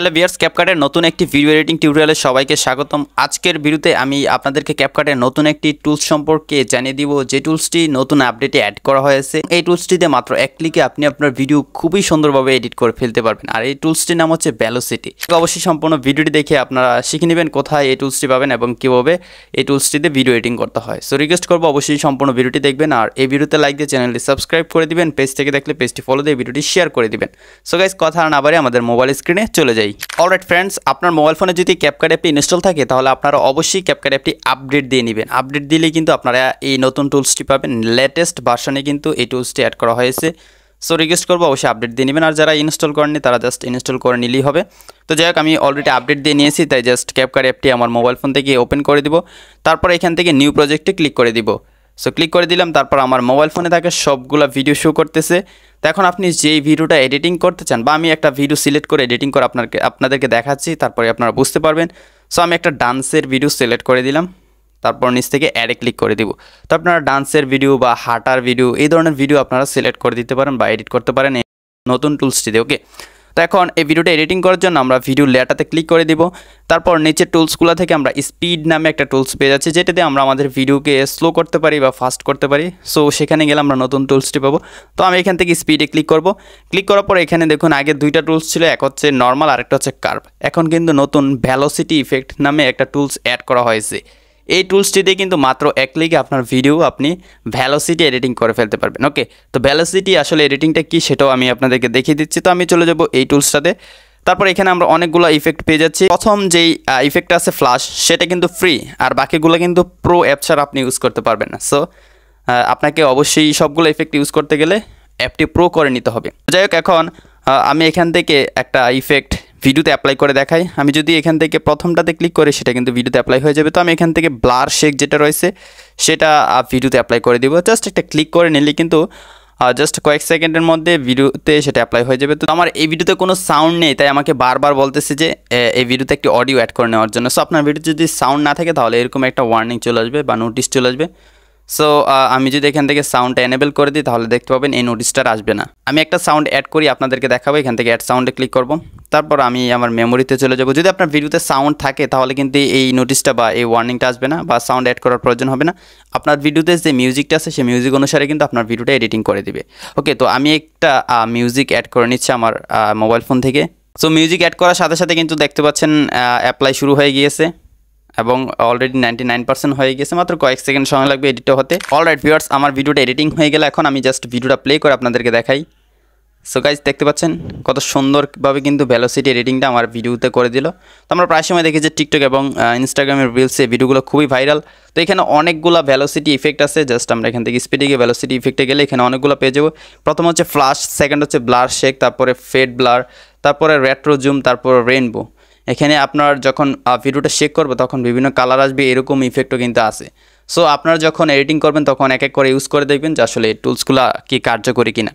Hello viewers, ক্যাপকাটের নতুন একটি video editing টিউটোরিয়ালে সবাইকে স্বাগতম। আজকের ভিডিওতে আমি আপনাদেরকে ক্যাপকাটের নতুন একটি টুলস সম্পর্কে জানিয়ে দিব, যে টুলসটি নতুন আপডেটে অ্যাড করা হয়েছে। এই টুলসটিতে মাত্র এক ক্লিকে আপনি আপনার ভিডিও খুবই সুন্দরভাবে এডিট করে ফেলতে পারবেন। আর এই টুলসটির নাম হচ্ছে ভেলোসিটি। অবশ্যই সম্পূর্ণ ভিডিওটি দেখে আপনারা শিখে নেবেন কোথায় এই টুলসটি পাবেন এবং কীভাবে এই টুলসটিতে ভিডিও এডিটিং করতে হয়। সো রিকোয়েস্ট করবো অবশ্যই সম্পূর্ণ ভিডিওটি দেখবেন, আর এই ভিডিওতে লাইক দিয়ে চ্যানেলটি সাবস্ক্রাইব করে দিবেন। পেজ থেকে দেখলে পেজটি ফলো দিয়ে ভিডিওটি শেয়ার করে দিবেন। সো গাইস, কথা না বাড়িয়ে আমাদের মোবাইল স্ক্রিনে চলে যাই। অলরাইট ফ্রেন্ডস, আপনার মোবাইল ফোনে যদি ক্যাপকাট অ্যাপটি ইনস্টল থাকে তাহলে আপনারা অবশ্যই ক্যাপকাট অ্যাপটি আপডেট দিয়ে নেবেন। আপডেট দিলেই কিন্তু আপনারা এই নতুন টুলসটি পাবেন। লেটেস্ট ভার্সনে কিন্তু এই টুলসটি অ্যাড করা হয়েছে। সো রিকোয়েস্ট করবো অবশ্যই আপডেট দিয়ে নেবেন, আর যারা ইনস্টল করেননি তারা জাস্ট ইনস্টল করে নিলেই হবে। তো যাই হোক, আমি অলরেডি আপডেট দিয়ে নিয়েছি, তাই জাস্ট ক্যাপকাট অ্যাপটি আমার মোবাইল ফোন থেকে ওপেন করে দিব। তারপর এখান থেকে নিউ প্রজেক্টে ক্লিক করে দিব। সো ক্লিক করে দিলাম। তারপর আমার মোবাইল ফোনে থাকে সবগুলো ভিডিও শো করতেছে। তো এখন আপনি যেই ভিডিওটা এডিটিং করতে চান, বা আমি একটা ভিডিও সিলেক্ট করে এডিটিং করে আপনাদেরকে দেখাচ্ছি, তারপরে আপনারা বুঝতে পারবেন। সো আমি একটা ডান্সের ভিডিও সিলেক্ট করে দিলাম। তারপর নিচ থেকে অ্যাডে ক্লিক করে দিব। তো আপনারা ডান্সের ভিডিও বা হাঁটার ভিডিও, এই ধরনের ভিডিও আপনারা সিলেক্ট করে দিতে পারেন বা এডিট করতে পারেন এই নতুন টুলসটিতে। ওকে, তো এখন এই ভিডিওটা এডিটিং করার জন্য আমরা ভিডিও লেয়ারটাতে ক্লিক করে দিব। তারপর নিচের টুলসগুলো থেকে আমরা স্পিড নামে একটা টুলস পেয়ে যাচ্ছি, যেটাতে আমরা আমাদের ভিডিওকে স্লো করতে পারি বা ফাস্ট করতে পারি। সো সেখানে গেলে আমরা নতুন টুলসটি পাবো। তো আমি এখান থেকে স্পিডে ক্লিক করব। ক্লিক করার পর এখানে দেখুন, আগে দুইটা টুলস ছিল, এক হচ্ছে নর্মাল আর একটা হচ্ছে কার্ভ। এখন কিন্তু নতুন ভেলোসিটি ইফেক্ট নামে একটা টুলস অ্যাড করা হয়েছে। এই টুলসটিতে কিন্তু মাত্র এক ক্লিকে আপনার ভিডিও আপনি ভেলোসিটি এডিটিং করে ফেলতে পারবেন। ওকে, তো ভেলোসিটি আসলে এডিটিংটা কী সেটাও আমি আপনাদেরকে দেখিয়ে দিচ্ছি। তো আমি চলে যাব এই টুলসটাতে। তারপর এখানে আমরা অনেকগুলো ইফেক্ট পেয়ে যাচ্ছি। প্রথম যেই ইফেক্টটা আছে ফ্ল্যাশ, সেটা কিন্তু ফ্রি, আর বাকিগুলো কিন্তু প্রো অ্যাপ ছাড়া আপনি ইউজ করতে পারবেন না। সো আপনাকে অবশ্যই সবগুলো ইফেক্ট ইউজ করতে গেলে অ্যাপটি প্রো করে নিতে হবে। যাই হোক, এখন আমি এখান থেকে একটা ইফেক্ট ভিডিওতে অ্যাপ্লাই করে দেখাই। আমি যদি এখান থেকে প্রথমটাতে ক্লিক করি, সেটা কিন্তু ভিডিওতে অ্যাপ্লাই হয়ে যাবে। তো আমি এখান থেকে ব্লার শেক যেটা রয়েছে সেটা ভিডিওতে অ্যাপ্লাই করে দিব। জাস্ট একটা ক্লিক করে নিলে কিন্তু জাস্ট কয়েক সেকেন্ডের মধ্যে ভিডিওতে সেটা অ্যাপ্লাই হয়ে যাবে। তো আমার এই ভিডিওতে কোনো সাউন্ড নেই, তাই আমাকে বারবার বলতেছে যে এই ভিডিওতে একটি অডিও অ্যাড করে নেওয়ার জন্য। সো আপনার ভিডিও যদি সাউন্ড না থাকে তাহলে এরকম একটা ওয়ার্নিং চলে আসবে বা নোটিশ চলে আসবে। সো আমি যদি এখান থেকে সাউন্ডটা এনেবল করে দিই তাহলে দেখতে পাবেন এই নোটিশটা আসবে না। আমি একটা সাউন্ড অ্যাড করি আপনাদেরকে দেখাবো। এখান থেকে অ্যাড সাউন্ডে ক্লিক করব। তারপর আমি আমার মেমোরিতে চলে যাব। যদি আপনার ভিডিওতে সাউন্ড থাকে তাহলে কিন্তু এই নোটিশটা বা এই ওয়ার্নিংটা আসবে না, বা সাউন্ড অ্যাড করার প্রয়োজন হবে না। আপনার ভিডিওতে যে মিউজিকটা আছে সেই মিউজিক অনুসারে কিন্তু আপনার ভিডিওটা এডিটিং করে দিবে। ওকে, তো আমি একটা মিউজিক অ্যাড করে নিচ্ছি আমার মোবাইল ফোন থেকে। সো মিউজিক অ্যাড করার সাথে সাথে কিন্তু দেখতে পাচ্ছেন অ্যাপ্লাই শুরু হয়ে গিয়েছে এবং অলরেডি 99% হয়ে গেছে। মাত্র কয়েক সেকেন্ড সময় লাগবে এডিটটা হতে। অলরাইট ভিউয়ার্স, আমার ভিডিওটা এডিটিং হয়ে গেলে এখন আমি জাস্ট ভিডিওটা প্লে করে আপনাদেরকে দেখাই। সো গাইজ, দেখতে পাচ্ছেন কত সুন্দরভাবে কিন্তু ভেলোসিটি এডিটিংটা আমার ভিডিওতে করে দিল। তো আমরা প্রায় সময় দেখি যে টিকটক এবং ইনস্টাগ্রামের রিলসে ভিডিওগুলো খুবই ভাইরাল। তো এখানে অনেকগুলো ভেলোসিটি ইফেক্ট আছে। জাস্ট আমরা এখান থেকে স্পিডে গিয়ে ভেলোসিটি ইফেক্টে গেলে এখানে অনেকগুলো পেয়ে যাবো। প্রথম হচ্ছে ফ্ল্যাশ, সেকেন্ড হচ্ছে ব্লার শেক, তারপরে ফেড ব্লার, তারপরে রেট্রো জুম, তারপরে রেইনবো। এখানে আপনার যখন ভিডিওটা শেক করবে তখন বিভিন্ন কালার আসবে, এরকম ইফেক্টও কিন্তু আছে। সো আপনারা যখন এডিটিং করবেন তখন এক এক করে ইউজ করে দেখবেন যে আসলে এই টুলসগুলো কি কার্যকরী কিনা।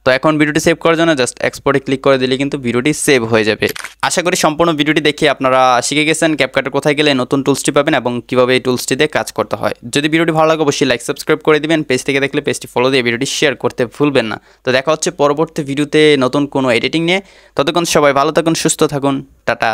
তো এখন ভিডিওটি সেভ করার জন্য জাস্ট এক্সপোর্টে ক্লিক করে দিলে কিন্তু ভিডিওটি সেভ হয়ে যাবে। আশা করি সম্পূর্ণ ভিডিওটি দেখে আপনারা শিখে গেছেন ক্যাপকাটের কোথায় গেলে নতুন টুলসটি পাবেন এবং কীভাবে এই টুলসটি দিয়ে কাজ করতে হয়। যদি ভিডিওটি ভালো লাগে অবশ্যই লাইক সাবস্ক্রাইব করে দিবেন। পেজ থেকে দেখলে পেজটি ফলো দিয়ে ভিডিওটি শেয়ার করতে ভুলবেন না। তো দেখা হচ্ছে পরবর্তী ভিডিওতে নতুন কোনো এডিটিং নিয়ে। ততক্ষণ সবাই ভালো থাকুন, সুস্থ থাকুন, টাটা।